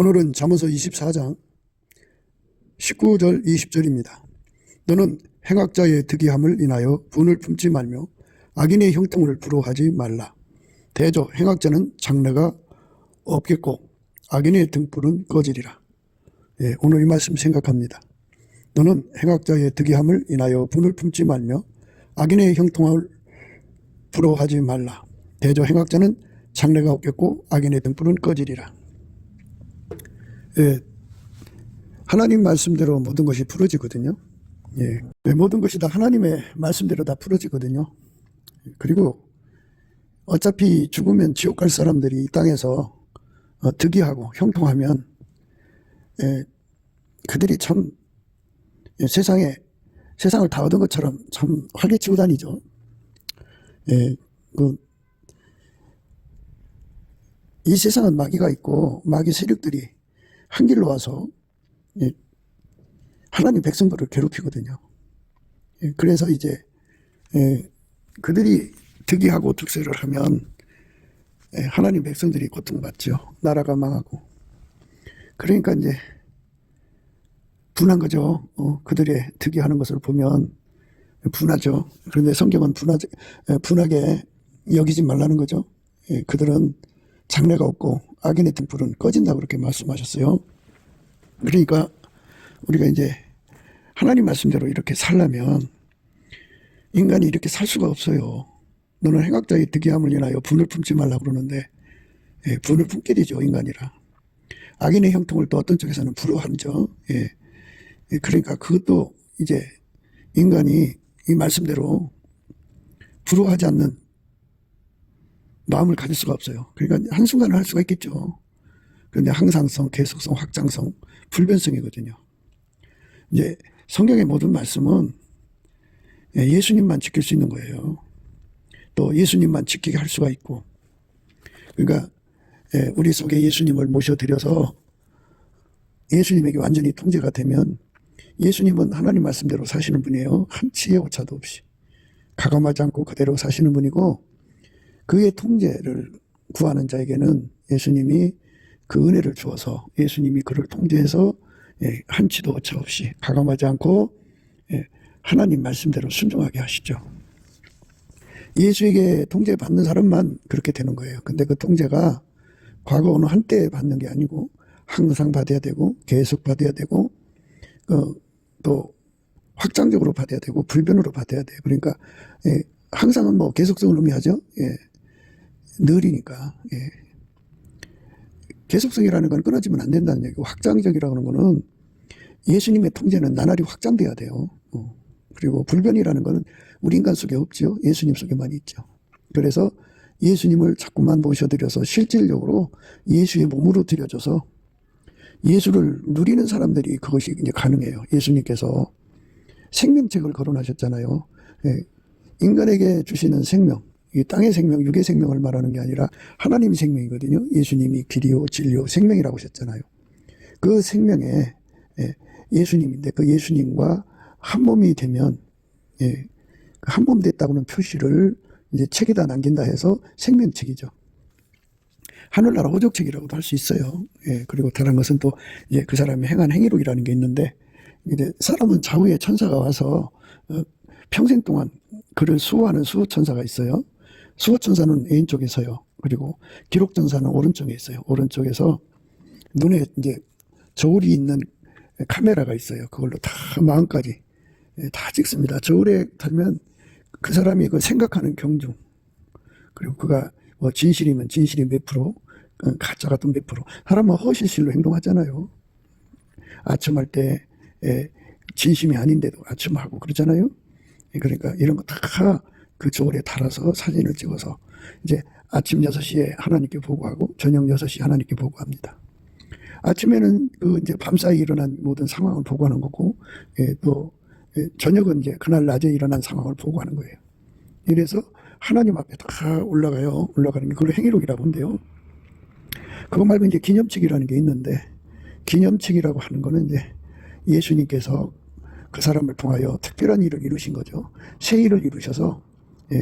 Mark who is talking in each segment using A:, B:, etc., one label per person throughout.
A: 오늘은 잠언서 24장 19절 20절입니다. 너는 행악자의 특이함을 인하여 분을 품지 말며 악인의 형통을 부러워하지 말라. 대저 행악자는 장래가 없겠고 악인의 등불은 꺼지리라. 오늘 이 말씀 생각합니다. 너는 행악자의 특이함을 인하여 분을 품지 말며 악인의 형통을 부러워하지 말라. 대저 행악자는 장래가 없겠고 악인의 등불은 꺼지리라. 하나님 말씀대로 모든 것이 풀어지거든요. 모든 것이 다 하나님의 말씀대로 다 풀어지거든요. 그리고 어차피 죽으면 지옥 갈 사람들이 이 땅에서 득이하고 형통하면 그들이 참 세상을 다 얻은 것처럼 참 활개치고 다니죠. 이 세상은 마귀가 있고 마귀 세력들이 한 길로 와서 하나님 백성들을 괴롭히거든요. 그래서 이제 그들이 득이하고 득세를 하면 하나님 백성들이 고통받죠. 나라가 망하고. 그러니까 이제 분한 거죠. 그들의 득이하는 것을 보면 분하죠. 그런데 성경은 분하게 여기지 말라는 거죠. 그들은 장래가 없고 악인의 등불은 꺼진다고 그렇게 말씀하셨어요. 그러니까 우리가 이제 하나님 말씀대로 이렇게 살려면 인간이 이렇게 살 수가 없어요. 너는 행악자의 득이함을 인하여 분을 품지 말라고 그러는데 분을 품게 되죠, 인간이라. 악인의 형통을 또 어떤 쪽에서는 부러워하죠. 그러니까 그것도 이제 인간이 이 말씀대로 부러워하지 않는 마음을 가질 수가 없어요. 그러니까 한순간은 할 수가 있겠죠. 그런데 항상성, 계속성, 확장성, 불변성이거든요. 이제 성경의 모든 말씀은 예수님만 지킬 수 있는 거예요. 또 예수님만 지키게 할 수가 있고. 그러니까 우리 속에 예수님을 모셔드려서 예수님에게 완전히 통제가 되면 예수님은 하나님 말씀대로 사시는 분이에요. 한치의 오차도 없이. 가감하지 않고 그대로 사시는 분이고 그의 통제를 구하는 자에게는 예수님이 그 은혜를 주어서 예수님이 그를 통제해서 한치도 오차 없이 가감하지 않고 하나님 말씀대로 순종하게 하시죠. 예수에게 통제받는 사람만 그렇게 되는 거예요. 근데 그 통제가 과거 어느 한때 받는 게 아니고 항상 받아야 되고 계속 받아야 되고 또 확장적으로 받아야 되고 불변으로 받아야 돼요. 그러니까 항상은 뭐 계속성을 의미하죠. 늘이니까. 계속성이라는 건 끊어지면 안 된다는 얘기고 확장적이라고 하는 거는 예수님의 통제는 나날이 확장돼야 돼요. 그리고 불변이라는 거는 우리 인간 속에 없죠. 예수님 속에만 있죠. 그래서 예수님을 자꾸만 모셔드려서 실질적으로 예수의 몸으로 드려져서 예수를 누리는 사람들이 그것이 이제 가능해요. 예수님께서 생명책을 거론하셨잖아요. 인간에게 주시는 생명, 이 땅의 생명, 육의 생명을 말하는 게 아니라 하나님의 생명이거든요. 예수님이 길이요, 진리요, 생명이라고 하셨잖아요. 그 생명에 예수님인데 그 예수님과 한 몸이 되면 한 몸 됐다고는 표시를 이제 책에다 남긴다 해서 생명책이죠. 하늘나라 호족책이라고도 할 수 있어요. 그리고 다른 것은 또 이제 그 사람이 행한 행위록이라는 게 있는데 이제 사람은 좌우에 천사가 와서 평생 동안 그를 수호하는 수호천사가 있어요. 수호천사는 왼쪽에 서요. 그리고 기록전사는 오른쪽에 있어요. 오른쪽에서 눈에 이제 저울이 있는 카메라가 있어요. 그걸로 다 마음까지 다 찍습니다. 저울에 달면 그 사람이 그 생각하는 경중, 그리고 그가 뭐 진실이면 진실이 몇 프로, 가짜가 또 몇 프로. 사람은 허실실로 행동하잖아요. 아첨할 때 진심이 아닌데도 아첨하고 그러잖아요. 그러니까 이런 거 다 그 저울에 달아서 사진을 찍어서 이제 아침 6시에 하나님께 보고하고 저녁 6시에 하나님께 보고합니다. 아침에는 그 이제 밤사이 일어난 모든 상황을 보고하는 거고, 또 저녁은 이제 그날 낮에 일어난 상황을 보고하는 거예요. 이래서 하나님 앞에 다 올라가요. 올라가는 게 그걸 행위록이라고 한대요. 그거 말고 이제 기념책이라는 게 있는데, 기념책이라고 하는 거는 이제 예수님께서 그 사람을 통하여 특별한 일을 이루신 거죠. 새 일을 이루셔서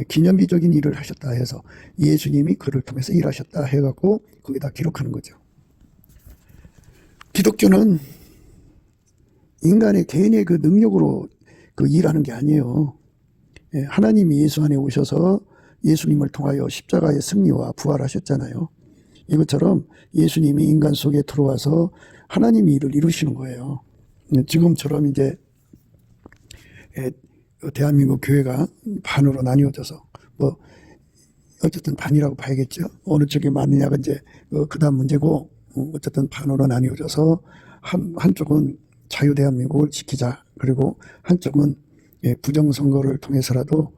A: 기념비적인 일을 하셨다 해서 예수님이 그를 통해서 일하셨다 해갖고 거기다 기록하는 거죠. 기독교는 인간의 개인의 그 능력으로 그 일하는 게 아니에요. 예, 하나님이 예수 안에 오셔서 예수님을 통하여 십자가의 승리와 부활하셨잖아요. 이것처럼 예수님이 인간 속에 들어와서 하나님이 일을 이루시는 거예요. 지금처럼 이제 대한민국 교회가 반으로 나뉘어져서 뭐 어쨌든 반이라고 봐야겠죠. 어느 쪽이 맞느냐가 이제 그다음 문제고, 어쨌든 반으로 나뉘어져서 한쪽은 자유대한민국을 지키자, 그리고 한쪽은 부정선거를 통해서라도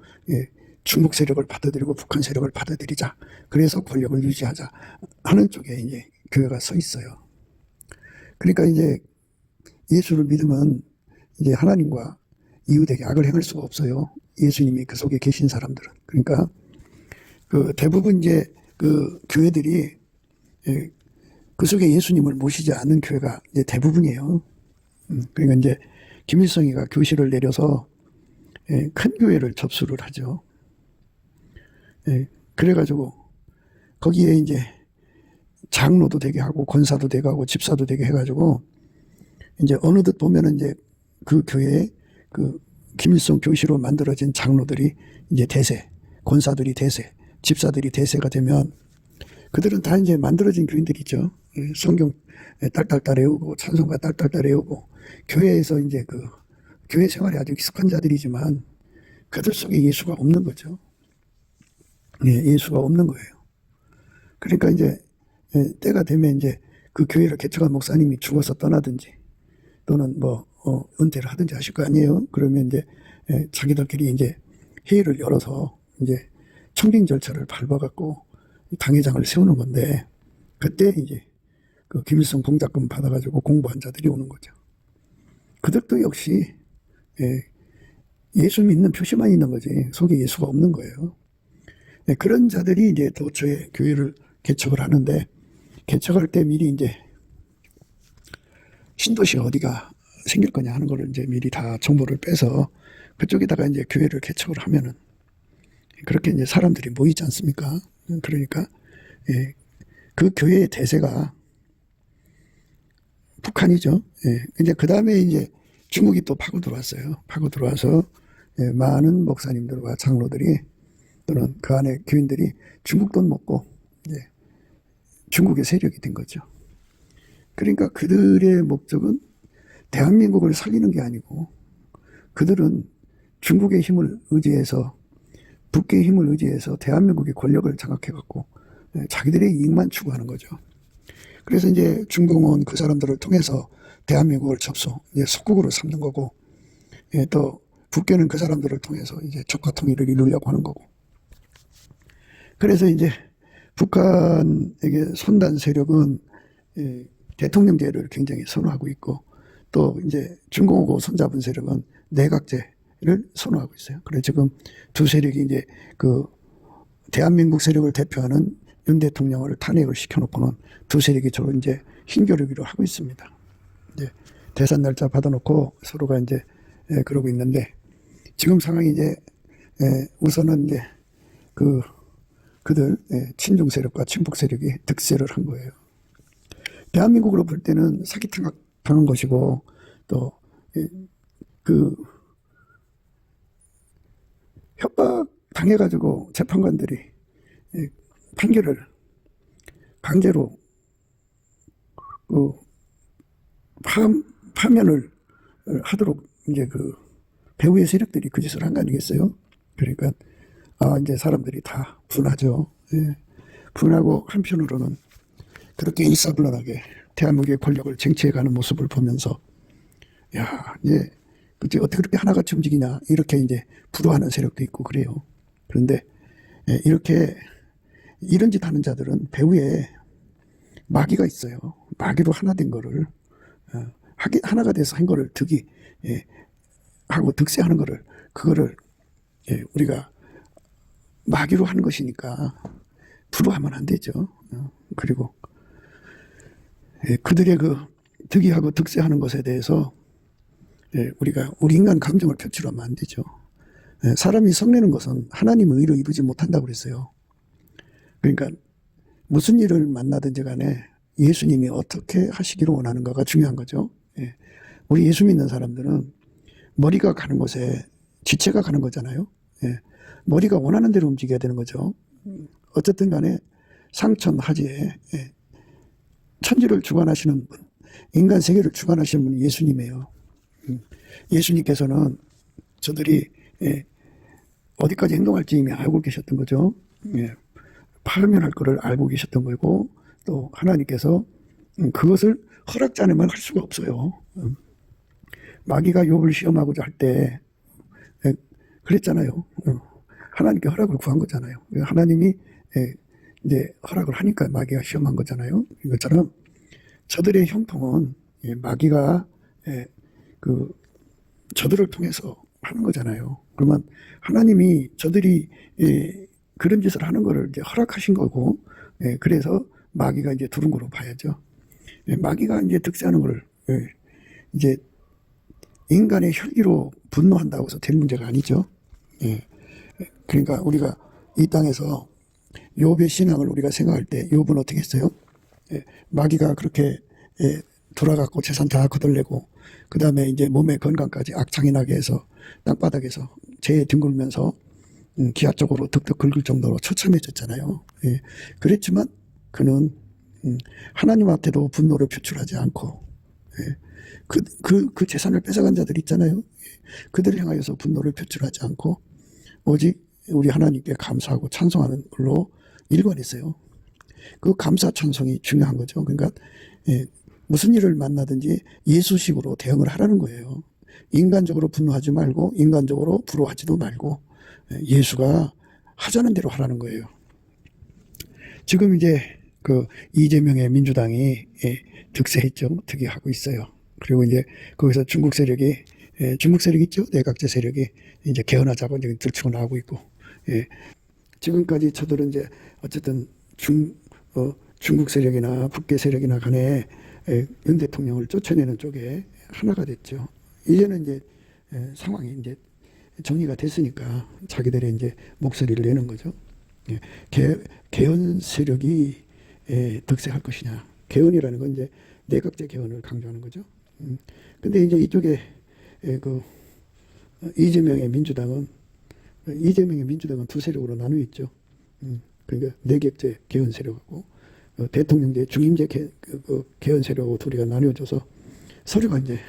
A: 중국 세력을 받아들이고 북한 세력을 받아들이자, 그래서 권력을 유지하자 하는 쪽에 이제 교회가 서 있어요. 그러니까 이제 예수를 믿으면 이제 하나님과 이웃에게 악을 행할 수가 없어요. 예수님이 그 속에 계신 사람들은. 그러니까 그 대부분 이제 그 교회들이 그 속에 예수님을 모시지 않는 교회가 이제 대부분이에요. 그러니까 이제 김일성이가 교실을 내려서 큰 교회를 접수를 하죠. 그래가지고 거기에 이제 장로도 되게 하고 권사도 되게 하고 집사도 되게 해가지고 이제 어느덧 보면은 이제 그 교회에 그 김일성 교시로 만들어진 장로들이 이제 대세, 권사들이 대세, 집사들이 대세가 되면 그들은 다 이제 만들어진 교인들이죠. 성경 딸딸딸 외우고 찬송가 딸딸딸 외우고 교회에서 이제 그 교회 생활에 아주 익숙한 자들이지만 그들 속에 예수가 없는 거죠. 예수가 없는 거예요. 그러니까 이제 때가 되면 이제 그 교회를 개척한 목사님이 죽어서 떠나든지 또는 뭐 은퇴를 하든지 하실 거 아니에요. 그러면 이제 자기들끼리 이제 회의를 열어서 이제 청빙 절차를 밟아갖고 당회장을 세우는 건데, 그때 이제 그 김일성 봉작금 받아가지고 공부한 자들이 오는 거죠. 그들도 역시 예수 믿는 표시만 있는 거지 속에 예수가 없는 거예요. 그런 자들이 이제 도처에 교회를 개척을 하는데, 개척할 때 미리 이제 신도시가 어디가 생길 거냐 하는 거를 이제 미리 다 정보를 빼서 그쪽에다가 이제 교회를 개척을 하면은 그렇게 이제 사람들이 모이지 않습니까? 그러니까 그 교회의 대세가 북한이죠. 이제 그 다음에 이제 중국이 또 파고 들어왔어요. 파고 들어와서 많은 목사님들과 장로들이 또는 그 안에 교인들이 중국 돈 먹고 이제 중국의 세력이 된 거죠. 그러니까 그들의 목적은 대한민국을 살리는 게 아니고 그들은 중국의 힘을 의지해서, 북의 힘을 의지해서 대한민국의 권력을 장악해갖고 자기들의 이익만 추구하는 거죠. 그래서 이제 중공은 그 사람들을 통해서 대한민국을 이제 속국으로 삼는 거고, 또 북계는 그 사람들을 통해서 이제 적화 통일을 이루려고 하는 거고. 그래서 이제 북한에게 손단 세력은 대통령제를 굉장히 선호하고 있고, 또 이제 중공하고 손잡은 세력은 내각제를 선호하고 있어요. 그래서 지금 두 세력이 이제 그 대한민국 세력을 대표하는 윤 대통령을 탄핵을 시켜놓고는 두 세력이 서로 이제 힘겨루기를 하고 있습니다. 이제 대선 날짜 받아놓고 서로가 이제 그러고 있는데, 지금 상황이 이제 우선은 이제 그들 친중 세력과 친북 세력이 득세를 한 거예요. 대한민국으로 볼 때는 사기탕 당한 것이고, 또 그 협박 당해가지고 재판관들이 판결을 강제로 파면을 하도록 이제 그 배후의 세력들이 그 짓을 한 거 아니겠어요? 그러니까 이제 사람들이 다 분하죠. 분하고 한편으로는 그렇게 일사불란하게 대한민국의 권력을 쟁취해가는 모습을 보면서, 야, 이제 어떻게 그렇게 하나같이 움직이냐, 이렇게 이제 부러워하는 세력도 있고 그래요. 그런데 이렇게 이런 짓 하는 자들은 배후에 마귀가 있어요. 마귀로 하나 된 거를 하나가 돼서 한 거를 하고 득세하는 거를, 그거를 우리가 마귀로 하는 것이니까 부러워하면 안 되죠. 그리고 그들의 그 득이하고 득세하는 것에 대해서 우리가 우리 인간 감정을 표출하면 안 되죠. 사람이 성내는 것은 하나님의 의로 이루지 못한다고 그랬어요. 그러니까 무슨 일을 만나든지 간에 예수님이 어떻게 하시기를 원하는가가 중요한 거죠. 예. 우리 예수 믿는 사람들은 머리가 가는 곳에 지체가 가는 거잖아요. 예. 머리가 원하는 대로 움직여야 되는 거죠. 어쨌든 간에 상천하지에 예. 천지를 주관하시는 분, 인간 세계를 주관하시는 분이 예수님이에요. 예수님께서는 저들이 예. 어디까지 행동할지 이미 알고 계셨던 거죠. 예. 파면할 것을 알고 계셨던 거고, 또 하나님께서 그것을 허락지 않으면 할 수가 없어요. 마귀가 욥을 시험하고자 할 때 그랬잖아요. 하나님께 허락을 구한 거잖아요. 하나님이 이제 허락을 하니까 마귀가 시험한 거잖아요. 이것처럼 저들의 형통은 마귀가 저들을 통해서 하는 거잖아요. 그러면 하나님이 저들이 그런 짓을 하는 거를 이제 허락하신 거고, 그래서 마귀가 이제 두른 거로 봐야죠. 마귀가 이제 득세하는 거를 이제 인간의 혈기로 분노한다고 해서 될 문제가 아니죠. 그러니까 우리가 이 땅에서 욥의 신앙을 우리가 생각할 때 욥은 어떻게 했어요? 마귀가 그렇게 돌아갔고 재산 다 거덜내고 그 다음에 이제 몸의 건강까지 악창이 나게 해서 땅바닥에서 재에 뒹굴면서 기아 쪽으로 득득 긁을 정도로 처참해졌잖아요. 그랬지만 그는 하나님 앞에도 분노를 표출하지 않고 그 재산을 뺏어간 자들 있잖아요. 그들을 향하여서 분노를 표출하지 않고 오직 우리 하나님께 감사하고 찬송하는 걸로 일관했어요. 그 감사 찬송이 중요한 거죠. 그러니까 무슨 일을 만나든지 예수식으로 대응을 하라는 거예요. 인간적으로 분노하지 말고 인간적으로 불호하지도 말고 예수가 하자는 대로 하라는 거예요. 지금 이제 그 이재명의 민주당이 득세했죠. 득이하고 있어요. 그리고 이제 거기서 중국 세력이 있죠. 내각제 세력이 이제 개헌하자고 이제 들치고 나오고 있고, 지금까지 저들은 이제 어쨌든 중국 세력이나 북계 세력이나 간에 윤 대통령을 쫓아내는 쪽에 하나가 됐죠. 이제는 이제 상황이 이제 정리가 됐으니까 자기들의 이제 목소리를 내는 거죠. 개헌 세력이 득세할 것이냐. 개헌이라는 건 이제 내각제 개헌을 강조하는 거죠. 근데 이제 이쪽에 그 이재명의 민주당은 두 세력으로 나누어 있죠. 그러니까 내각제 개헌 세력하고 대통령제 중임제 개헌 세력하고 둘이가 나뉘어져서 서로가 이제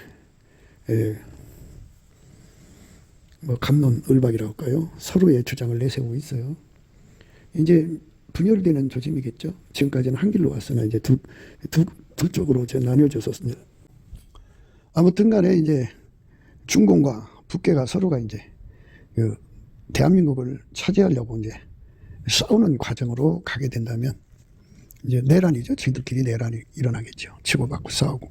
A: 뭐 갑론을박이라고 할까요? 서로의 주장을 내세우고 있어요. 이제 분열되는 조짐이겠죠. 지금까지는 한 길로 왔으나 이제 두 쪽으로 이제 나뉘어져서 아무튼 간에 이제 중공과 북계가 서로가 이제 그 대한민국을 차지하려고 이제 싸우는 과정으로 가게 된다면 이제 내란이죠. 지들끼리 내란이 일어나겠죠. 치고받고 싸우고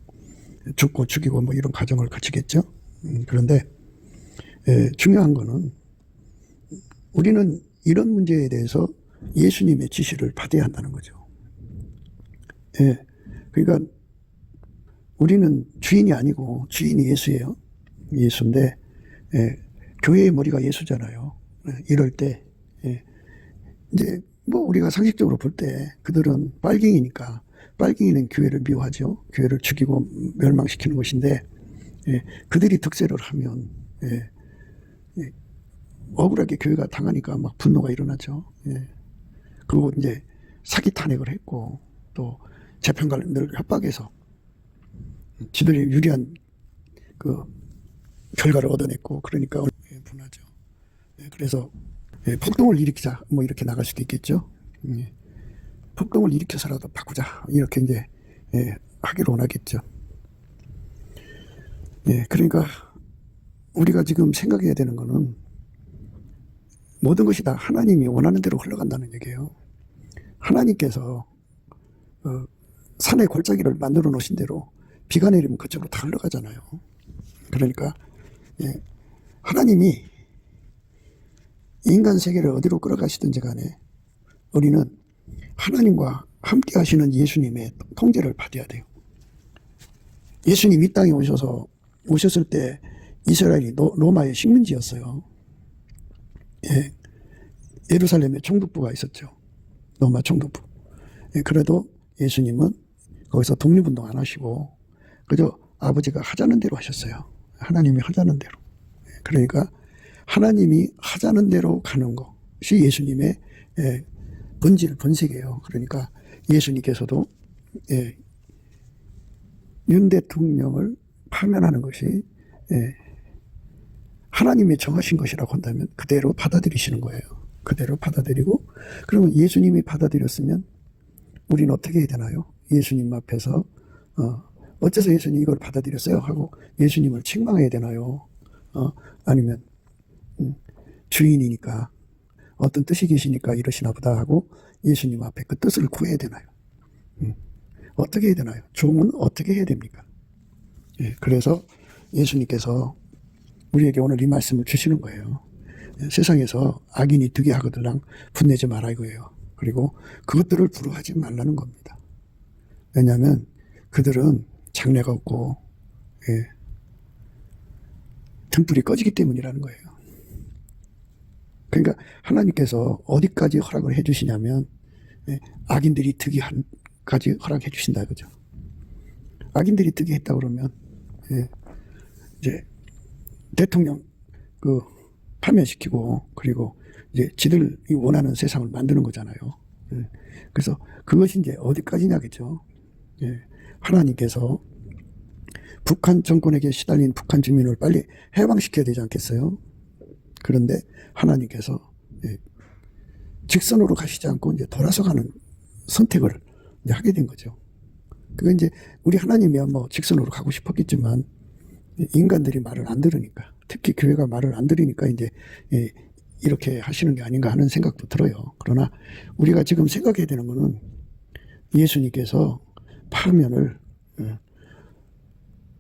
A: 죽고 죽이고 뭐 이런 과정을 거치겠죠. 그런데 중요한 거는 우리는 이런 문제에 대해서 예수님의 지시를 받아야 한다는 거죠. 그러니까 우리는 주인이 아니고 주인이 예수예요. 예수인데 교회의 머리가 예수잖아요. 이럴 때 이제 뭐 우리가 상식적으로 볼 때 그들은 빨갱이니까 빨갱이는 교회를 미워하죠. 교회를 죽이고 멸망시키는 것인데 그들이 득세를 하면 억울하게 교회가 당하니까 막 분노가 일어나죠. 그리고 이제 사기 탄핵을 했고 또 재판관을 협박해서 지들이 유리한 그 결과를 얻어냈고 그러니까 분하죠. 그래서 폭동을 일으키자 뭐 이렇게 나갈 수도 있겠죠. 폭동을 일으켜서라도 바꾸자 이렇게 이제 하기를 원하겠죠. 그러니까 우리가 지금 생각해야 되는 거는 모든 것이 다 하나님이 원하는 대로 흘러간다는 얘기예요. 하나님께서 산의 골짜기를 만들어 놓으신 대로 비가 내리면 그쪽으로 다 흘러가잖아요. 그러니까 하나님이 인간 세계를 어디로 끌어가시든지 간에 우리는 하나님과 함께 하시는 예수님의 통제를 받아야 돼요. 예수님 이 땅에 오셨을 때 이스라엘이 로마의 식민지였어요. 예루살렘에 총독부가 있었죠. 로마 총독부. 그래도 예수님은 거기서 독립운동 안 하시고 그저 아버지가 하자는 대로 하셨어요. 하나님이 하자는 대로. 그러니까 하나님이 하자는 대로 가는 것이 예수님의 본질, 본색이에요. 그러니까 예수님께서도 윤 대통령을 파면하는 것이 하나님이 정하신 것이라고 한다면 그대로 받아들이시는 거예요. 그대로 받아들이고, 그러면 예수님이 받아들였으면 우리는 어떻게 해야 되나요? 예수님 앞에서 어째서 예수님 이걸 받아들였어요? 하고 예수님을 책망해야 되나요? 아니면 주인이니까 어떤 뜻이 계시니까 이러시나 보다 하고 예수님 앞에 그 뜻을 구해야 되나요? 어떻게 해야 되나요? 종은 어떻게 해야 됩니까? 그래서 예수님께서 우리에게 오늘 이 말씀을 주시는 거예요. 세상에서 악인이 득이 하거들랑 분내지 마라 이거예요. 그리고 그것들을 부러워하지 말라는 겁니다. 왜냐하면 그들은 장래가 없고 등불이 꺼지기 때문이라는 거예요. 그러니까 하나님께서 어디까지 허락을 해 주시냐면 악인들이 득이한까지 허락해 주신다 그죠. 악인들이 득이했다 그러면 이제 대통령 파면시키고 그리고 이제 지들이 원하는 세상을 만드는 거잖아요. 그래서 그것이 이제 어디까지냐겠죠. 하나님께서 북한 정권에게 시달린 북한 주민을 빨리 해방시켜야 되지 않겠어요? 그런데 하나님께서 직선으로 가시지 않고 이제 돌아서 가는 선택을 이제 하게 된 거죠. 그건 이제 우리 하나님이야 뭐 직선으로 가고 싶었겠지만 인간들이 말을 안 들으니까, 특히 교회가 말을 안 들으니까 이제 이렇게 하시는 게 아닌가 하는 생각도 들어요. 그러나 우리가 지금 생각해야 되는 거는 예수님께서 파면을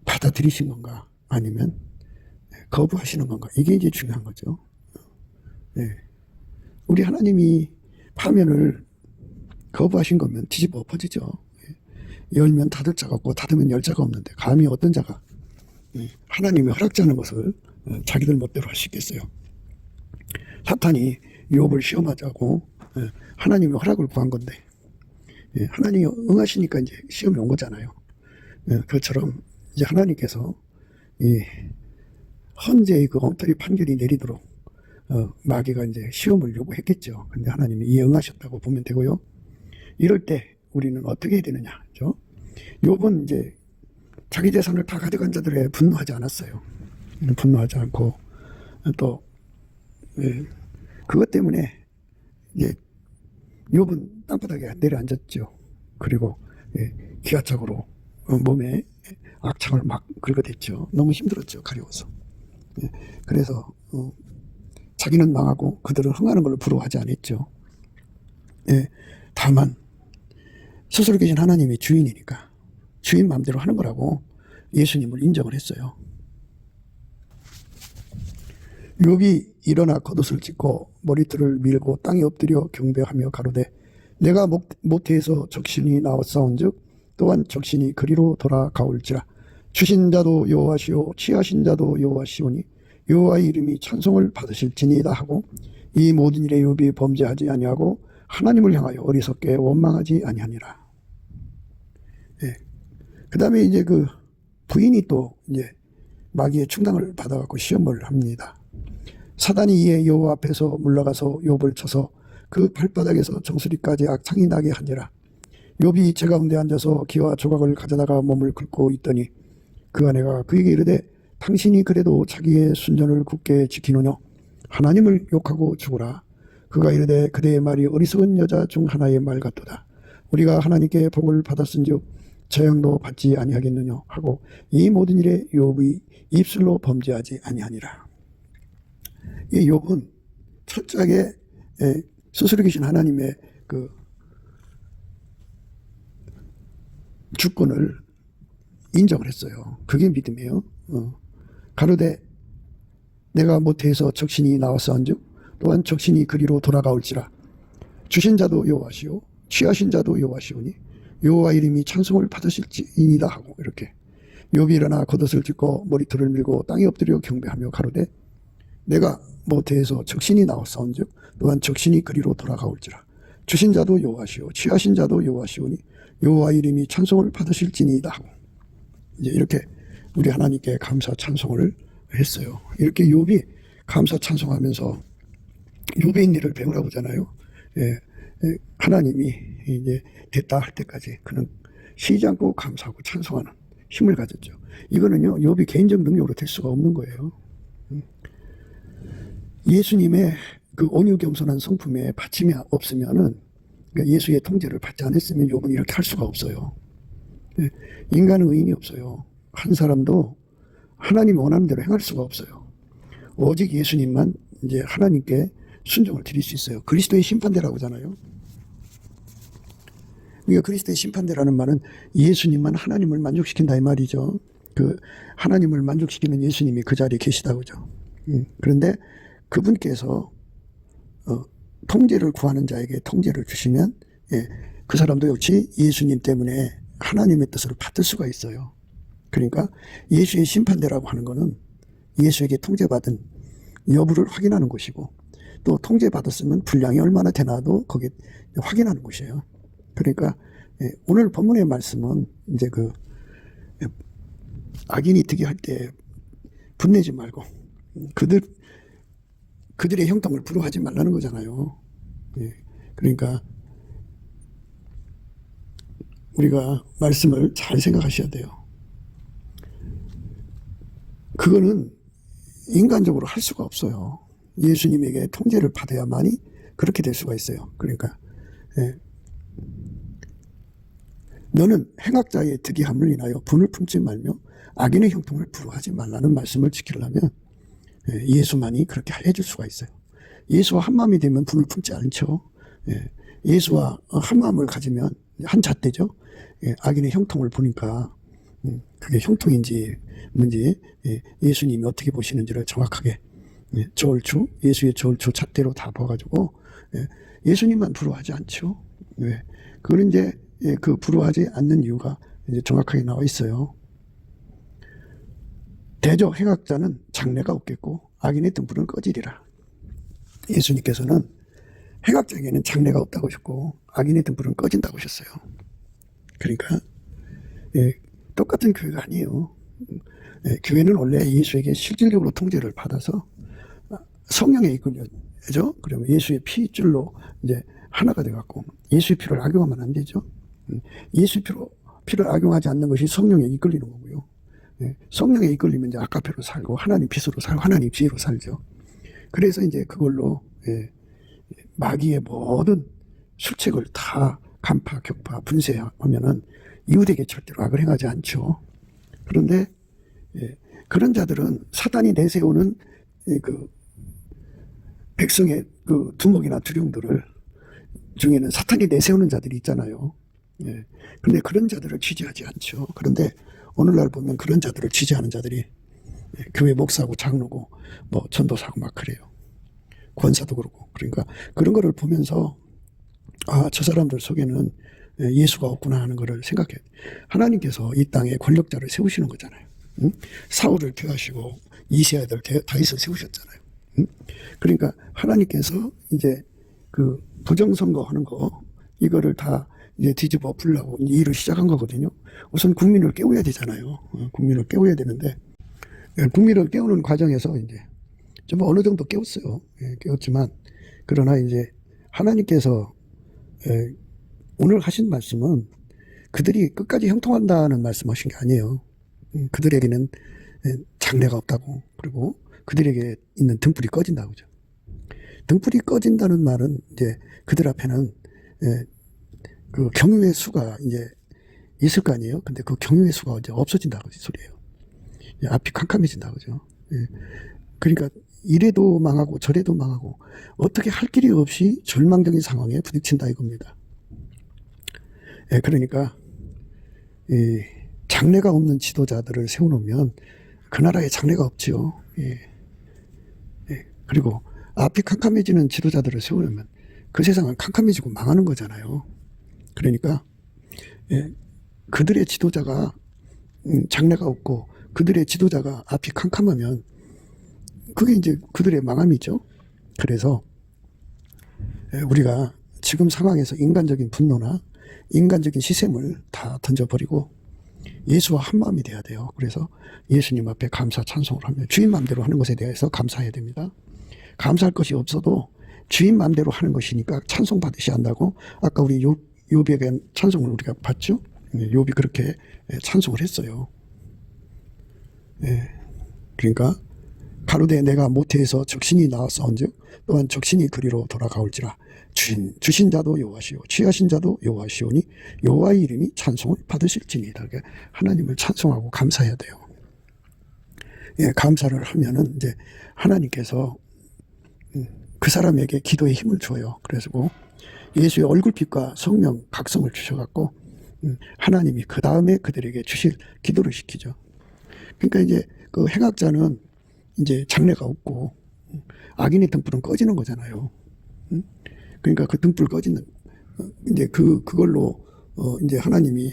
A: 받아들이신 건가 아니면 거부하시는 건가, 이게 이제 중요한 거죠. 우리 하나님이 파면을 거부하신 거면 뒤집어 엎어지죠. 열면 닫을 자가 없고 닫으면 열 자가 없는데 감히 어떤 자가 하나님의 허락지 않은 것을 자기들 멋대로 할 수 있겠어요. 사탄이 욥을 시험하자고 하나님의 허락을 구한 건데 하나님이 응하시니까 이제 시험이 온 거잖아요. 그것처럼 이제 하나님께서 이 헌재의 그 엉터리 판결이 내리도록 마귀가 이제 시험을 요구했겠죠. 근데 하나님이 이에 응하셨다고 보면 되고요. 이럴 때 우리는 어떻게 해야 되느냐, 그죠? 욥은 이제 자기 재산을 다 가져간 자들에 분노하지 않았어요. 분노하지 않고 또 그것 때문에 이제 욥은 땅바닥에 내려앉았죠. 그리고 기아착으로 몸에 악창을 막 긁어댔죠. 너무 힘들었죠. 가려워서. 그래서 자기는 망하고 그들은 흥하는 걸로 부러워하지 않았죠. 다만 스스로 계신 하나님이 주인이니까 주인 마음대로 하는 거라고 예수님을 인정을 했어요. 욥이 일어나 겉옷을 찢고 머리털을 밀고 땅에 엎드려 경배하며 가로되 내가 모태에서 적신이 나왔사온즉 또한 적신이 그리로 돌아가올지라. 주신 자도 여호와시오 취하신 자도 여호와시오니 여호와의 이름이 찬송을 받으실지니이다 하고 이 모든 일에 욥이 범죄하지 아니하고 하나님을 향하여 어리석게 원망하지 아니하니라. 그 다음에 이제 그 부인이 또 이제 마귀의 충당을 받아갖고 시험을 합니다. 사단이 이에 여호와 앞에서 물러가서 욥을 쳐서 그 발바닥에서 정수리까지 악창이 나게 하니라. 욥이 제 가운데 앉아서 기와 조각을 가져다가 몸을 긁고 있더니 그 아내가 그에게 이르되 당신이 그래도 자기의 순전을 굳게 지키느냐 하나님을 욕하고 죽으라. 그가 이르되 그대의 말이 어리석은 여자 중 하나의 말 같도다. 우리가 하나님께 복을 받았은즉 재앙도 받지 아니하겠느냐 하고 이 모든 일에 욥의 입술로 범죄하지 아니하니라. 이 욥은 철저하게 스스로 계신 하나님의 그 주권을 인정을 했어요. 그게 믿음이에요. 가로되 내가 모태에서 적신이 나왔사온즉 또한 적신이 그리로 돌아가올지라. 주신 자도 여호와시오 취하신 자도 여호와시오니 여호와 이름이 찬송을 받으실지이다 하고 이렇게 욥이 일어나 겉옷을 찢고 머리털을 밀고 땅에 엎드려 경배하며 가로되 내가 모태에서 적신이 나왔사온즉 또한 적신이 그리로 돌아가올지라. 주신 자도 여호와시오 취하신 자도 여호와시오니 여호와 이름이 찬송을 받으실지니이다 하고 이제 이렇게 우리 하나님께 감사 찬송을 했어요. 이렇게 욥이 감사 찬송하면서 욥의 일을 배우라고 하잖아요. 예, 하나님이 이제 됐다 할 때까지 그는 쉬지 않고 감사하고 찬송하는 힘을 가졌죠. 이거는요, 욥이 개인적 능력으로 될 수가 없는 거예요. 예수님의 그 온유 겸손한 성품에 받침이 없으면은, 그러니까 예수의 통제를 받지 않았으면 욥은 이렇게 할 수가 없어요. 예, 인간은 의인이 없어요. 한 사람도 하나님이 원하는 대로 행할 수가 없어요. 오직 예수님만 이제 하나님께 순종을 드릴 수 있어요. 그리스도의 심판대라고 하잖아요. 그러니까 그리스도의 심판대라는 말은 예수님만 하나님을 만족시킨다 이 말이죠. 그 하나님을 만족시키는 예수님이 그 자리에 계시다고 하죠. 그런데 그분께서 통제를 구하는 자에게 통제를 주시면 그 사람도 역시 예수님 때문에 하나님의 뜻을 받을 수가 있어요. 그러니까 예수의 심판대라고 하는 것은 예수에게 통제받은 여부를 확인하는 것이고, 또 통제받았으면 분량이 얼마나 되나도 거기에 확인하는 것이에요. 그러니까 오늘 본문의 말씀은 이제 그 악인이 득이할 때 분내지 말고 그들의 형통을 부러워하지 말라는 거잖아요. 그러니까 우리가 말씀을 잘 생각하셔야 돼요. 그거는 인간적으로 할 수가 없어요. 예수님에게 통제를 받아야만이 그렇게 될 수가 있어요. 그러니까 너는 행악자의 득이함을 인하여 분을 품지 말며 악인의 형통을 부러워하지 말라는 말씀을 지키려면 예수만이 그렇게 해줄 수가 있어요. 예수와 한 마음이 되면 분을 품지 않죠. 예수와 한 마음을 가지면 한 잣대죠. 악인의 형통을 보니까 그게 형통인지 뭔지 예수님이 어떻게 보시는지를 정확하게 저울추, 예수의 저울추 잣대로 다 봐가지고 예수님만 부러워하지 않죠. 그거는 이제 그 부러워하지 않는 이유가 이제 정확하게 나와 있어요. 대저 행악자는 장래가 없겠고 악인의 등불은 꺼지리라. 예수님께서는 행악자에게는 장래가 없다고 하셨고 악인의 등불은 꺼진다고 하셨어요. 그러니까 똑같은 교회가 아니에요. 교회는 원래 예수에게 실질적으로 통제를 받아서 성령에 이끌려죠. 그러면 예수의 피줄로 이제 하나가 돼갖고 예수의 피를 악용하면 안 되죠. 예수의 피를 악용하지 않는 것이 성령에 이끌리는 거고요. 성령에 이끌리면 이제 아까페로 살고 하나님 빛으로 살고 하나님 지혜로 살죠. 그래서 이제 그걸로 마귀의 모든 술책을 다 간파, 격파, 분쇄하면은 이웃에게 절대로 악을 행하지 않죠. 그런데 그런 자들은 사단이 내세우는 그 백성의 그 두목이나 두룡들을 중에는 사탄이 내세우는 자들이 있잖아요. 그런데 그런 자들을 지지하지 않죠. 그런데 오늘날 보면 그런 자들을 지지하는 자들이 교회 목사고 장로고 뭐 전도사고 막 그래요. 권사도 그러고. 그러니까 그런 거를 보면서 저 사람들 속에는 예수가 없구나 하는 거를 생각해. 하나님께서 이 땅에 권력자를 세우시는 거잖아요. 사울을 퇴하시고 이세 아들 다윗을 세우셨잖아요. 그러니까 하나님께서 이제 그 부정선거하는 거 이거를 다 이제 뒤집어 풀려고 이 일을 시작한 거거든요. 우선 국민을 깨워야 되잖아요. 국민을 깨워야 되는데 국민을 깨우는 과정에서 이제 좀 어느 정도 깨웠어요. 깨웠지만 그러나 이제 하나님께서 오늘 하신 말씀은 그들이 끝까지 형통한다는 말씀하신 게 아니에요. 그들에게는 장래가 없다고, 그리고 그들에게 있는 등불이 꺼진다고 하죠. 등불이 꺼진다는 말은 이제 그들 앞에는 그 경유의 수가 이제 있을 거 아니에요. 근데 그 경유의 수가 이제 없어진다고 소리예요. 앞이 캄캄해진다고 그죠. 그러니까 이래도 망하고 저래도 망하고 어떻게 할 길이 없이 절망적인 상황에 부딪힌다 이겁니다. 그러니까 장래가 없는 지도자들을 세워놓으면 그 나라에 장래가 없지요. 그리고 앞이 캄캄해지는 지도자들을 세우려면 그 세상은 캄캄해지고 망하는 거잖아요. 그러니까 그들의 지도자가 장래가 없고 그들의 지도자가 앞이 캄캄하면 그게 이제 그들의 망함이죠. 그래서 우리가 지금 상황에서 인간적인 분노나 인간적인 시샘을 다 던져버리고 예수와 한 마음이 돼야 돼요. 그래서 예수님 앞에 감사 찬송을 하면 주인 마음대로 하는 것에 대해서 감사해야 됩니다. 감사할 것이 없어도 주인 마음대로 하는 것이니까 찬송 받으셔야 한다고 아까 우리 욥에 대한 찬송을 우리가 봤죠. 욥이 그렇게 찬송을 했어요. 그러니까 가로되 내가 모태에서 적신이 나왔사온즉 또한 적신이 그리로 돌아가올지라 주신 자도 여호와시오 취하신 자도 여호와시오니 여호와의 이름이 찬송을 받으실지니이다. 하나님을 찬송하고 감사해야 돼요. 감사를 하면은 이제 하나님께서 그 사람에게 기도의 힘을 줘요. 그래서 예수의 얼굴빛과 성령 각성을 주셔갖고 하나님이 그 다음에 그들에게 주실 기도를 시키죠. 그러니까 이제 그 행악자는 이제 장래가 없고 악인의 등불은 꺼지는 거잖아요. 그러니까 그 등불 꺼지는 이제 그걸로 이제 하나님이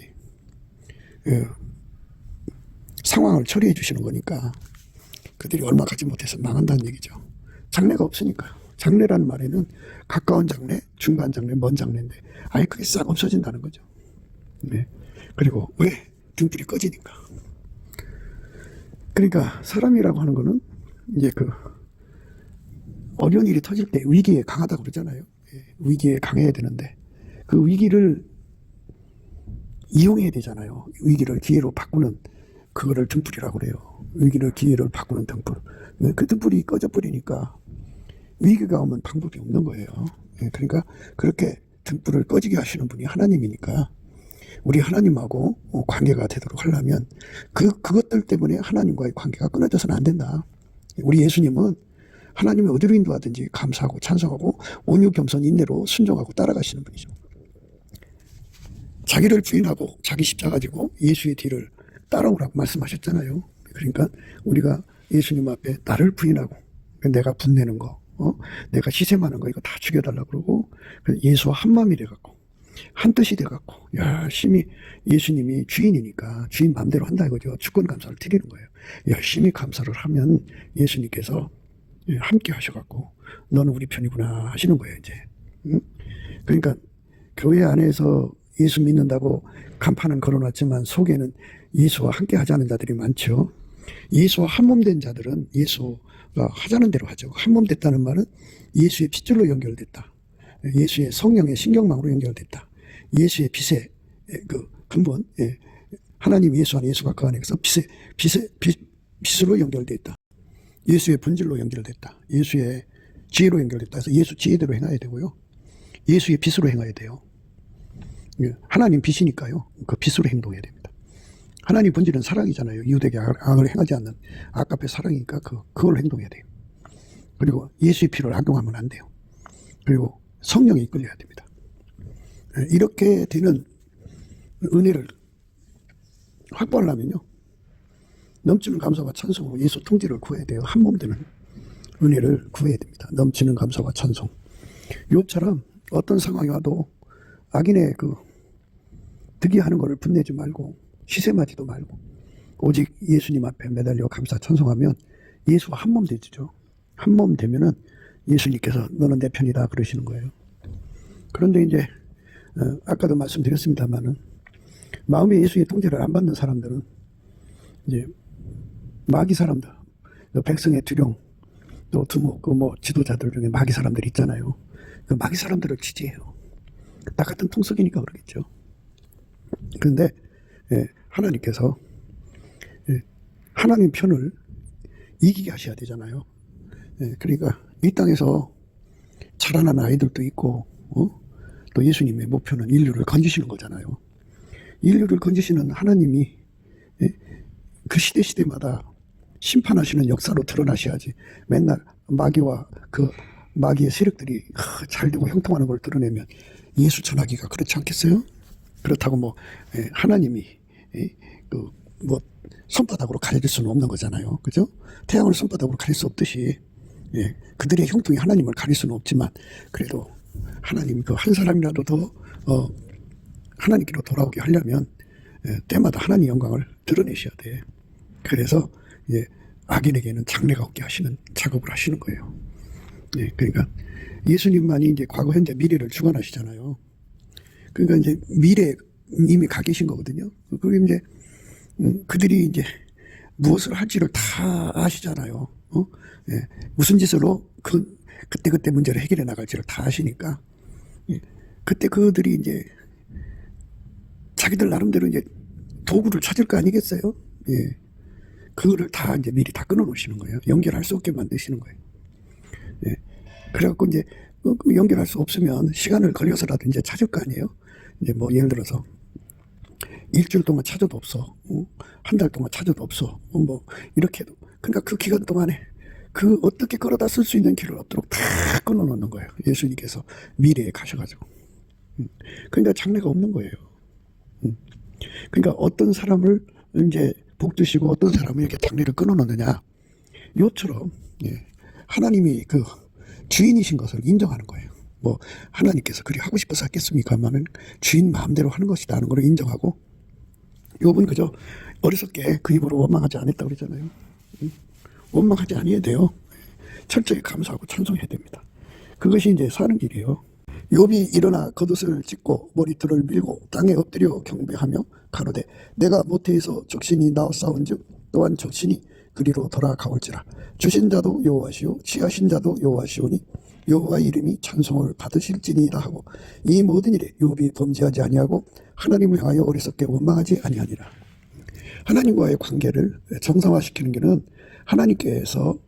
A: 상황을 처리해 주시는 거니까 그들이 얼마 가지 못해서 망한다는 얘기죠. 장래가 없으니까요. 장래라는 말에는 가까운 장래, 중간 장래, 먼 장래인데 아예 그게 싹 없어진다는 거죠. 그리고 왜? 등불이 꺼지니까. 그러니까 사람이라고 하는 거는 이제 그 어려운 일이 터질 때 위기에 강하다고 그러잖아요. 위기에 강해야 되는데 그 위기를 이용해야 되잖아요. 위기를 기회로 바꾸는 그거를 등불이라고 그래요. 위기를 기회로 바꾸는 등불. 그 등불이 꺼져 버리니까 위기가 오면 방법이 없는 거예요. 그러니까 그렇게 등불을 꺼지게 하시는 분이 하나님이니까 우리 하나님하고 관계가 되도록 하려면 그것들 때문에 하나님과의 관계가 끊어져서는 안 된다. 우리 예수님은 하나님이 어디로 인도하든지 감사하고 찬송하고 온유 겸손 인내로 순종하고 따라가시는 분이죠. 자기를 부인하고 자기 십자가 지고 예수의 뒤를 따라오라고 말씀하셨잖아요. 그러니까 우리가 예수님 앞에 나를 부인하고 내가 분내는 거, 내가 시샘하는 거 이거 다 죽여달라고 그러고 예수와 한 마음이 돼갖고 한 뜻이 돼갖고 열심히 예수님이 주인이니까 주인 마음대로 한다 이거죠. 주권 감사를 드리는 거예요. 열심히 감사를 하면 예수님께서 함께 하셔갖고 너는 우리 편이구나 하시는 거예요. 이제 그러니까 교회 안에서 예수 믿는다고 간판은 걸어놨지만 속에는 예수와 함께 하자는 자들이 많죠. 예수와 한몸된 자들은 예수가 하자는 대로 하죠. 한몸 됐다는 말은 예수의 핏줄로 연결됐다. 예수의 성령의 신경망으로 연결됐다. 예수의 빛의 그 근본, 하나님 예수 안에 예수가 그 안에서 빛으로 연결됐다. 예수의 본질로 연결됐다. 예수의 지혜로 연결됐다. 그래서 예수 지혜대로 행해야 되고요. 예수의 빛으로 행해야 돼요. 하나님 빛이니까요. 그 빛으로 행동해야 됩니다. 하나님 본질은 사랑이잖아요. 이웃에게 악을 행하지 않는 아까의 사랑이니까 그걸 행동해야 돼요. 그리고 예수의 피를 악용하면 안 돼요. 그리고 성령에 이끌려야 됩니다. 이렇게 되는 은혜를 확보하려면요. 넘치는 감사와 찬송으로 예수 통제를 구해야 돼요. 한 몸 되는 은혜를 구해야 됩니다. 넘치는 감사와 찬송. 욥처럼 어떤 상황이 와도 악인의 그 득이하는 것을 분내지 말고 시샘하지도 말고 오직 예수님 앞에 매달려 감사 찬송하면 예수와 한 몸 되죠. 한 몸 되면은 예수님께서 너는 내 편이다 그러시는 거예요. 그런데 이제 아까도 말씀드렸습니다만은 마음에 예수의 통제를 안 받는 사람들은 이제 마귀 사람들, 백성의 두령, 또 두목, 지도자들 중에 마귀 사람들 있잖아요. 그 마귀 사람들을 지지해요. 나 같은 통속이니까 그러겠죠. 그런데 하나님께서 하나님 편을 이기게 하셔야 되잖아요. 그러니까 이 땅에서 자라난 아이들도 있고 또 예수님의 목표는 인류를 건지시는 거잖아요. 인류를 건지시는 하나님이 그 시대마다 심판하시는 역사로 드러나셔야지 맨날 마귀와 그 마귀의 세력들이 잘되고 형통하는 걸 드러내면 예수 전하기가 그렇지 않겠어요? 그렇다고 하나님이 손바닥으로 가릴 수는 없는 거잖아요. 그죠? 태양을 손바닥으로 가릴 수 없듯이 그들의 형통이 하나님을 가릴 수는 없지만 그래도 하나님 그 한 사람이라도 더 하나님께로 돌아오게 하려면 때마다 하나님 영광을 드러내셔야 돼. 그래서 악인에게는 장래가 없게 하시는 작업을 하시는 거예요. 그러니까 예수님만이 이제 과거, 현재, 미래를 주관하시잖아요. 그러니까 이제 미래에 이미 가 계신 거거든요. 그게 이제 그들이 이제 무엇을 할지를 다 아시잖아요. 예. 무슨 짓으로 그때 문제를 해결해 나갈지를 다 아시니까. 예. 그때 그들이 이제 자기들 나름대로 이제 도구를 찾을 거 아니겠어요? 예. 그거를 다 이제 미리 다 끊어 놓으시는 거예요. 연결할 수 없게 만드시는 거예요. 예. 그래갖고 이제 연결할 수 없으면 시간을 걸려서라도 이제 찾을 거 아니에요? 이제 뭐 예를 들어서 일주일 동안 찾아도 없어. 한 달 동안 찾아도 없어. 뭐 이렇게 해도. 그러니까 그 기간 동안에 그 어떻게 끌어다 쓸 수 있는 길을 얻도록 다 끊어 놓는 거예요. 예수님께서 미래에 가셔가지고. 그러니까 장래가 없는 거예요. 그러니까 어떤 사람을 이제 복 주시고 어떤 사람을 이렇게 장래를 끊어 놓느냐. 요처럼 예. 하나님이 그 주인이신 것을 인정하는 거예요. 뭐 하나님께서 그리 하고 싶어서 했겠습니까만은 주인 마음대로 하는 것이다 하는 걸 인정하고, 요분 그저 어리석게 그 입으로 원망하지 않았다고 그러잖아요. 원망하지 아니해야 돼요. 철저히 감사하고 찬송해야 됩니다. 그것이 이제 사는 길이에요. 욥이 일어나 겉옷을 찢고 머리털을 밀고 땅에 엎드려 경배하며 가로되 내가 모태에서 적신이 나와 싸운즉 또한 적신이 그리로 돌아가올지라. 주신 자도 여호와시오 취하신 자도 여호와시오니 여호와 이름이 찬송을 받으실지니라 하고, 이 모든 일에 욥이 범죄하지 아니하고 하나님을 향하여 어리석게 원망하지 아니하니라. 하나님과의 관계를 정상화시키는 길은 하나님께서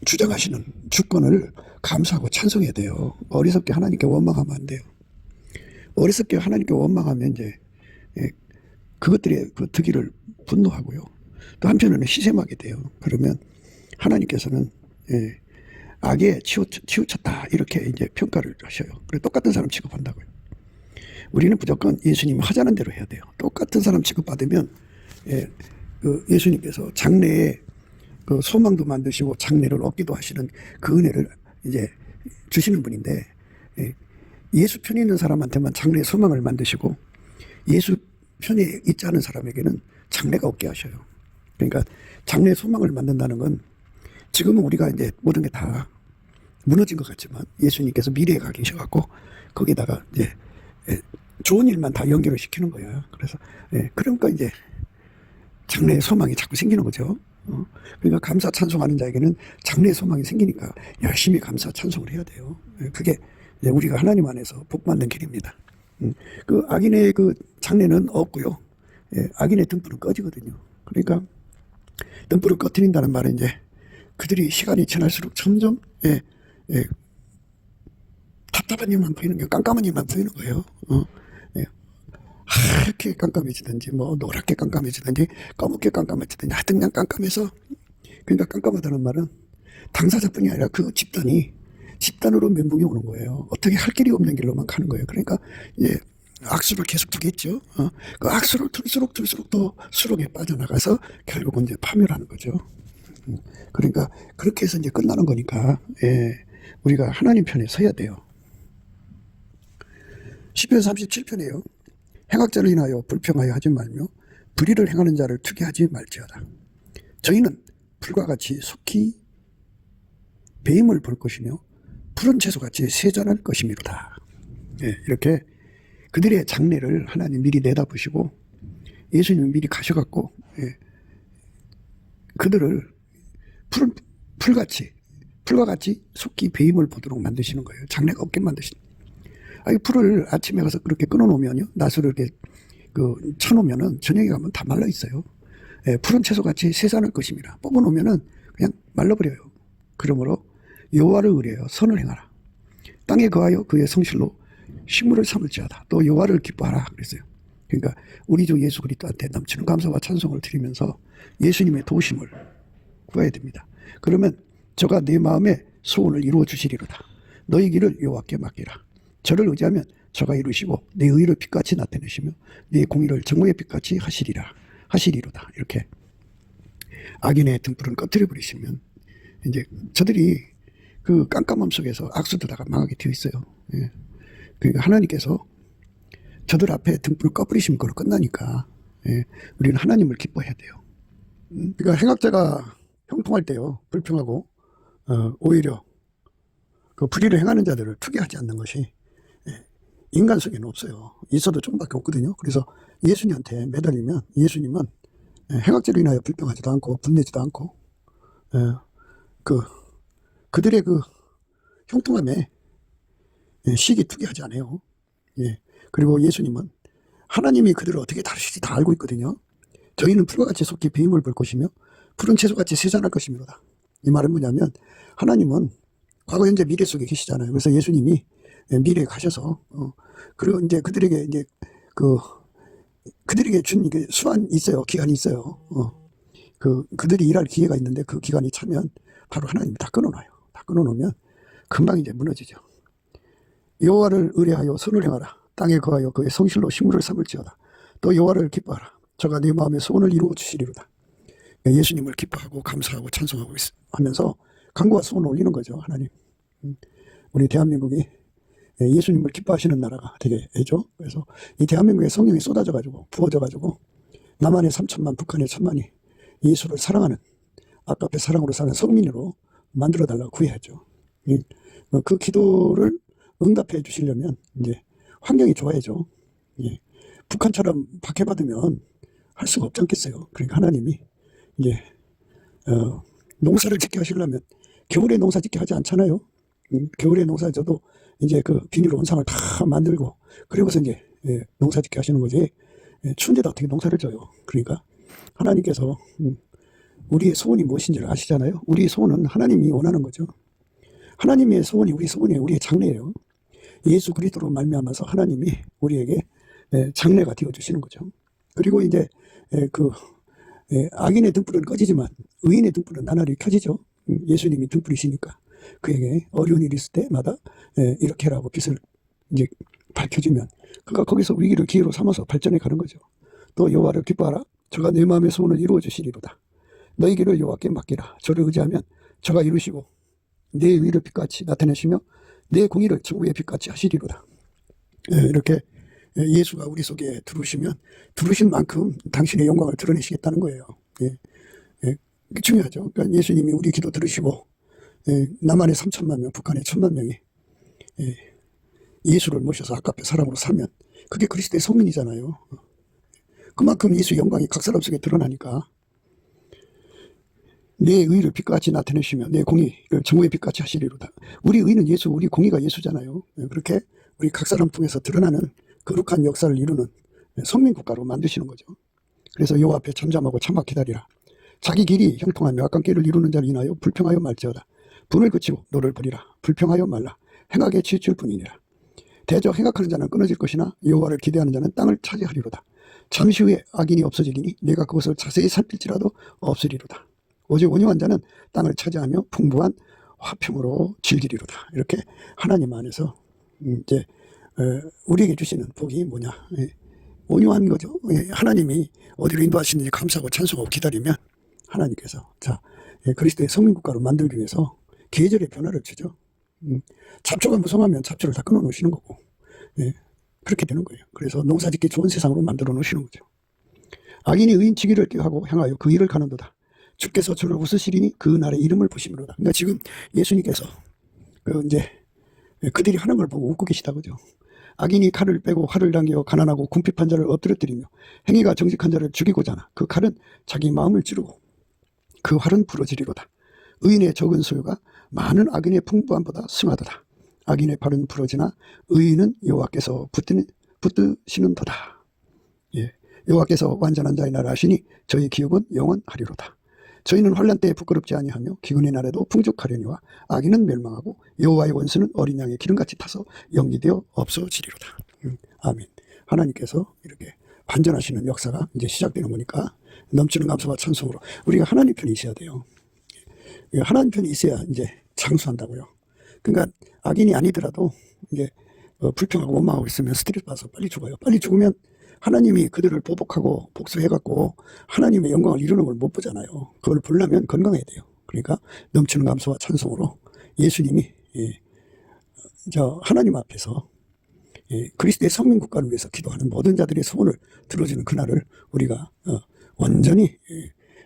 A: 주장하시는 주권을 감사하고 찬송해야 돼요. 어리석게 하나님께 원망하면 안 돼요. 어리석게 하나님께 원망하면 이제 그것들의 그 득의를 분노하고요. 또 한편으로는 시샘하게 돼요. 그러면 하나님께서는 악에 치우쳤다 이렇게 이제 평가를 하셔요. 그래서 똑같은 사람 취급한다고요. 우리는 무조건 예수님 하자는 대로 해야 돼요. 똑같은 사람 취급받으면 그 예수님께서 장래에 그 소망도 만드시고 장래를 얻기도 하시는 그 은혜를 이제 주시는 분인데, 예수 편에 있는 사람한테만 장래의 소망을 만드시고 예수 편에 있지 않은 사람에게는 장래가 없게 하셔요. 그러니까 장래의 소망을 만든다는 건 지금은 우리가 이제 모든 게 다 무너진 것 같지만 예수님께서 미래에 가 계셔갖고 거기다가 이제 좋은 일만 다 연결을 시키는 거예요. 그래서 그러니까 이제 장래의 소망이 자꾸 생기는 거죠. 그러니까 감사 찬송하는 자에게는 장래의 소망이 생기니까 열심히 감사 찬송을 해야 돼요. 그게 이제 우리가 하나님 안에서 복 받는 길입니다. 그 악인의 그 장래는 없고요. 악인의 등불은 꺼지거든요. 그러니까 등불을 꺼트린다는 말은 이제 그들이 시간이 지날수록 점점 답답한 일만 보이는 게, 깜깜한 일만 보이는 거예요. 하얗게 깜깜해지든지 뭐 노랗게 깜깜해지든지 검게 깜깜해지든지 하여튼 그냥 깜깜해서, 그러니까 깜깜하다는 말은 당사자뿐이 아니라 그 집단으로 멘붕이 오는 거예요. 어떻게 할 길이 없는 길로만 가는 거예요. 그러니까 이제 악수를 계속 두겠죠. 그 악수를 둘수록 더 수렁에 빠져나가서 결국은 이제 파멸하는 거죠. 그러니까 그렇게 해서 이제 끝나는 거니까 우리가 하나님 편에 서야 돼요. 시편 37편에요. 행악자를 인하여 불평하여 하지 말며 불의를 행하는 자를 투기하지 말지어다. 저희는 풀과 같이 속히 배임을 볼 것이며 푸른 채소같이 세잔할 것이미로다. 이렇게 그들의 장래를 하나님 미리 내다보시고 예수님 미리 가셔갖고 그들을 풀과 같이 속히 배임을 보도록 만드시는 거예요. 장래가 없게 만드시는. 이 풀을 아침에 가서 그렇게 끊어놓으면요, 낫으로 이렇게 쳐놓으면은 저녁에 가면 다 말라 있어요. 푸른 채소같이 세산할 것입니다. 뽑아놓으면은 그냥 말라버려요. 그러므로 여호와를 의뢰하여 선을 행하라. 땅에 거하여 그의 성실로 식물을 삼을지어다. 또 여호와를 기뻐하라 그랬어요. 그러니까 우리 주 예수 그리스도한테 넘치는 감사와 찬송을 드리면서 예수님의 도우심을 구해야 됩니다. 그러면 저가 내 마음의 소원을 이루어 주시리로다. 너희 길을 여호와께 맡기라. 저를 의지하면 저가 이루시고 내 의를 빛같이 나타내시며 내 공의를 정오의 빛같이 하시리로다. 이렇게 악인의 등불은 꺼뜨려 버리시면 이제 저들이 그 깜깜함 속에서 악수들다가 망하게 되어 있어요. 그러니까 하나님께서 저들 앞에 등불을 꺼버리시면 그걸로 끝나니까 우리는 하나님을 기뻐해야 돼요. 그러니까 행악자가 형통할 때요, 불평하고 오히려 그 불의를 행하는 자들을 투기하지 않는 것이 인간 속에는 없어요. 있어도 조금밖에 없거든요. 그래서 예수님한테 매달리면 예수님은 행악제로 인하여 불평하지도 않고 분내지도 않고 그 그들의 그 형통함에 시기 투기하지 않아요. 예. 그리고 예수님은 하나님이 그들을 어떻게 다루실지 다 알고 있거든요. 저희는 풀과 같이 속히 배임을 볼 것이며 푸른 채소같이 세잔할 것입니다. 이 말은 뭐냐면 하나님은 과거, 현재, 미래 속에 계시잖아요. 그래서 예수님이 미래에 가셔서 그리고 이제 그들에게 이제 그들에게 준 이게 수완이 있어요. 기간이 있어요. 그들이 일할 기회가 있는데 그 기간이 차면 바로 하나님이 다 끊어놔요. 다 끊어놓으면 금방 이제 무너지죠. 여호와를 의뢰하여 선을 행하라. 땅에 거하여 그의 성실로 식물을 삼을지어다. 또 여호와를 기뻐하라. 저가 네 마음의 소원을 이루어 주시리로다. 예수님을 기뻐하고 감사하고 찬송하고 하면서 간구와 소원을 올리는 거죠. 하나님. 우리 대한민국이 예수님을 기뻐하시는 나라가 되게죠. 그래서 이 대한민국에 성령이 쏟아져가지고 부어져가지고 남한의 3천만, 북한의 1,000만이 예수를 사랑하는 아깝게 사랑으로 사는 성민으로 만들어달라고 구해야죠. 그 기도를 응답해 주시려면 이제 환경이 좋아야죠. 예. 북한처럼 박해받으면 할 수가 없지 않겠어요. 그러니까 하나님이 이제 농사를 짓게 하시려면 겨울에 농사 짓게 하지 않잖아요. 겨울에 농사 져도 이제 그 비닐 원상을 다 만들고 그리고서 이제 농사 짓게 하시는 거지. 추운데도 어떻게 농사를 져요. 그러니까 하나님께서 우리의 소원이 무엇인지를 아시잖아요. 우리의 소원은 하나님이 원하는 거죠. 하나님의 소원이 우리 소원이에요. 우리의 장래예요. 예수 그리스도로 말미암아서 하나님이 우리에게 장래가 되어주시는 거죠. 그리고 이제 악인의 등불은 꺼지지만 의인의 등불은 나날이 켜지죠. 예수님이 등불이시니까 그에게 어려운 일이 있을 때마다 이렇게 하라고 빛을 이제 밝혀주면 그가 거기서 위기를 기회로 삼아서 발전해 가는 거죠. 또 여호와를 기뻐하라. 저가 내 마음의 소원을 이루어 주시리로다. 너희 길을 여호와께 맡기라. 저를 의지하면 저가 이루시고 내 의를 빛같이 나타내시며 내 공의를 천국의 빛같이 하시리로다. 이렇게 예수가 우리 속에 들어오시면 들어오신 만큼 당신의 영광을 드러내시겠다는 거예요. 중요하죠. 그러니까 예수님이 우리 기도 들으시고 남한의 3천만 명, 북한의 1,000만 명이 예수를 모셔서 아깝게 사람으로 살면 그게 그리스도의 성민이잖아요. 그만큼 예수의 영광이 각 사람 속에 드러나니까 내 의를 빛같이 나타내시며 내 공의를 정오의 빛같이 하시리로다. 우리 의는 예수, 우리 공의가 예수잖아요. 그렇게 우리 각 사람 통해서 드러나는 거룩한 역사를 이루는 성민국가로 만드시는 거죠. 그래서 여호와 앞에 잠잠하고 참아 기다리라. 자기 길이 형통하며 악한 길을 이루는 자를 인하여 불평하여 말지어다. 분을 그치고 노를 버리라. 불평하여 말라. 행악에 치칠 뿐이니라. 대저 행악하는 자는 끊어질 것이나 여호와를 기대하는 자는 땅을 차지하리로다. 잠시 후에 악인이 없어지리니 내가 그것을 자세히 살필지라도 없으리로다. 오직 온유한 자는 땅을 차지하며 풍부한 화평으로 즐기리로다. 이렇게 하나님 안에서 이제 우리에게 주시는 복이 뭐냐? 온유한 거죠. 하나님이 어디로 인도하시는지 감사하고 찬송하고 기다리면 하나님께서 그리스도의 성민국가로 만들기 위해서 계절의 변화를 주죠. 잡초가 무성하면 잡초를 다 끊어 놓으시는 거고 그렇게 되는 거예요. 그래서 농사짓기 좋은 세상으로 만들어 놓으시는 거죠. 악인이 의인치기를 꾀하고 향하여 그 일을 가는도다. 주께서 저를 웃으시리니 그 날의 이름을 보시미로다. 그러니까 지금 예수님께서 이제 그들이 하는 걸 보고 웃고 계시다 그죠. 악인이 칼을 빼고 활을 당겨 가난하고 궁핍한 자를 엎드려뜨리며 행위가 정직한 자를 죽이고자 하나 그 칼은 자기 마음을 찌르고 그 활은 부러지리로다. 의인의 적은 소유가 많은 악인의 풍부함보다 승하도다. 악인의 발은 부러지나 의인은 여호와께서 붙드시는도다. 여호와께서 완전한 자의 나라 하시니 저희 기업은 영원하리로다. 저희는 환난 때에 부끄럽지 아니하며 기근의 날에도 풍족하려니와 악인은 멸망하고 여호와의 원수는 어린 양의 기름같이 타서 연기되어 없어지리로다. 아멘. 하나님께서 이렇게 반전하시는 역사가 이제 시작되는 거니까 넘치는 감사와 찬송으로 우리가 하나님 편이 있어야 돼요. 하나님 편이 있어야 이제 장수한다고요. 그러니까 악인이 아니더라도 이제 불평하고 원망하고 있으면 스트레스 받아서 빨리 죽어요. 빨리 죽으면 하나님이 그들을 보복하고 복수해갖고 하나님의 영광을 이루는 걸 못 보잖아요. 그걸 보려면 건강해야 돼요. 그러니까 넘치는 감사와 찬송으로 예수님이 하나님 앞에서 그리스도의 성민국가를 위해서 기도하는 모든 자들의 소원을 들어주는 그날을 우리가 온전히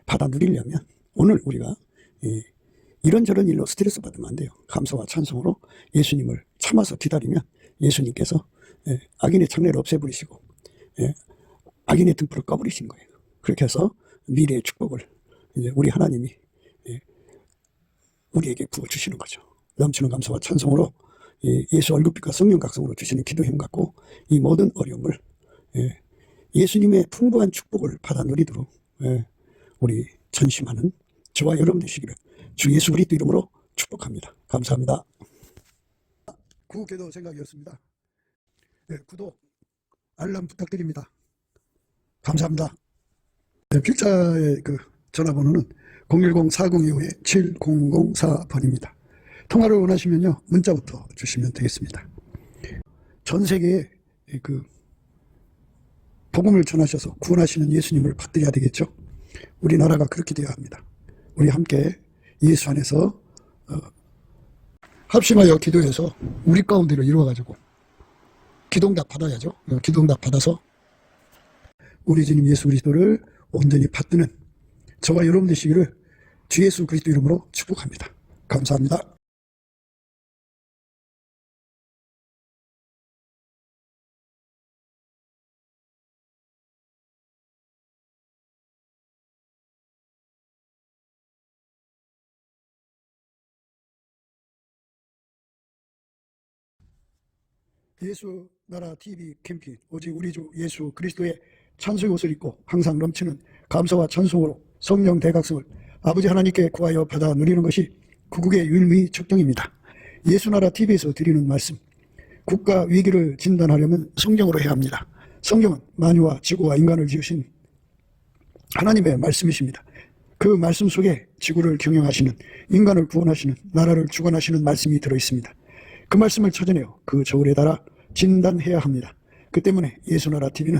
A: 받아 누리려면 오늘 우리가 이런저런 일로 스트레스 받으면 안 돼요. 감사와 찬송으로 예수님을 참아서 기다리면 예수님께서 악인의 장래를 없애버리시고 악인의 등불을 꺼버리신 거예요. 그렇게 해서 미래의 축복을 이제 우리 하나님이 우리에게 부어주시는 거죠. 넘치는 감사와 찬송으로 예수 얼굴빛과 성령 각성으로 주시는 기도 힘 갖고 이 모든 어려움을 예수님의 풍부한 축복을 받아 누리도록 우리 전심하는 저와 여러분 되시기를 주 예수 그리스도 이름으로 축복합니다. 감사합니다. 구기도 생각이었습니다. 구독, 알람 부탁드립니다. 감사합니다. 필자의 그 전화번호는 010-4025-7004번입니다. 통화를 원하시면요, 문자부터 주시면 되겠습니다. 전 세계에 그 복음을 전하셔서 구원하시는 예수님을 받들여야 되겠죠. 우리나라가 그렇게 되어야 합니다. 우리 함께 예수 안에서 합심하여 기도해서 우리 가운데를 이루어가지고 기도응답 받아야죠. 기도응답 받아서 우리 주님 예수 그리스도를 온전히 받드는 저와 여러분 되시기를 주 예수 그리스도 이름으로 축복합니다. 감사합니다. 예수 나라 TV 캠페인 오직 우리 주 예수 그리스도의 찬송의 옷을 입고 항상 넘치는 감사와 찬송으로 성령 대각성을 아버지 하나님께 구하여 받아 누리는 것이 구국의 유일무이 척정입니다. 예수 나라 TV에서 드리는 말씀, 국가 위기를 진단하려면 성경으로 해야 합니다. 성경은 만유와 지구와 인간을 지으신 하나님의 말씀이십니다. 그 말씀 속에 지구를 경영하시는, 인간을 구원하시는, 나라를 주관하시는 말씀이 들어있습니다. 그 말씀을 찾아내어 그 저울에 달아 진단해야 합니다. 그 때문에 예수나라 TV는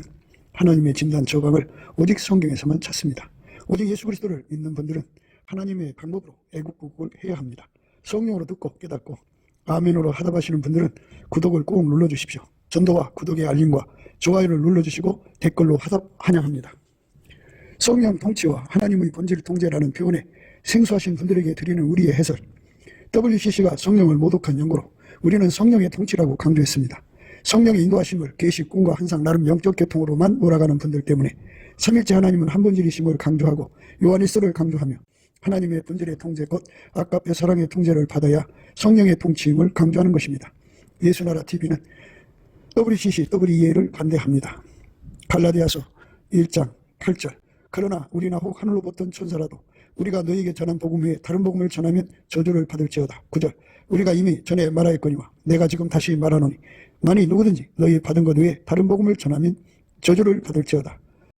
A: 하나님의 진단 저강을 오직 성경에서만 찾습니다. 오직 예수 그리스도를 믿는 분들은 하나님의 방법으로 애국국을 해야 합니다. 성령으로 듣고 깨닫고 아멘으로 하답하시는 분들은 구독을 꼭 눌러주십시오. 전도와 구독의 알림과 좋아요를 눌러주시고 댓글로 하답 환영합니다. 성령 통치와 하나님의 본질 통제라는 표현에 생소하신 분들에게 드리는 우리의 해설, WCC가 성령을 모독한 연고로 우리는 성령의 통치라고 강조했습니다. 성령의 인도하심을 계시, 꿈과 항상 나름 영적 계통으로만 몰아가는 분들 때문에 삼일째 하나님은 한 분질이심을 강조하고 요한일서를 강조하며 하나님의 본질의 통제 곧 아까의 사랑의 통제를 받아야 성령의 통치임을 강조하는 것입니다. 예수나라 TV는 WCC, WEA를 반대합니다. 갈라디아서 1장 8절 그러나 우리나 혹 하늘로 보던 천사라도 우리가 너희에게 전한 복음 외에 다른 복음을 전하면 저주를 받을지어다. 9절 우리가 이미 전에 말하였거니와 내가 지금 다시 말하노니 만일 누구든지 너희 받은 것 외에 다른 복음을 전하면 저주를 받을지어다.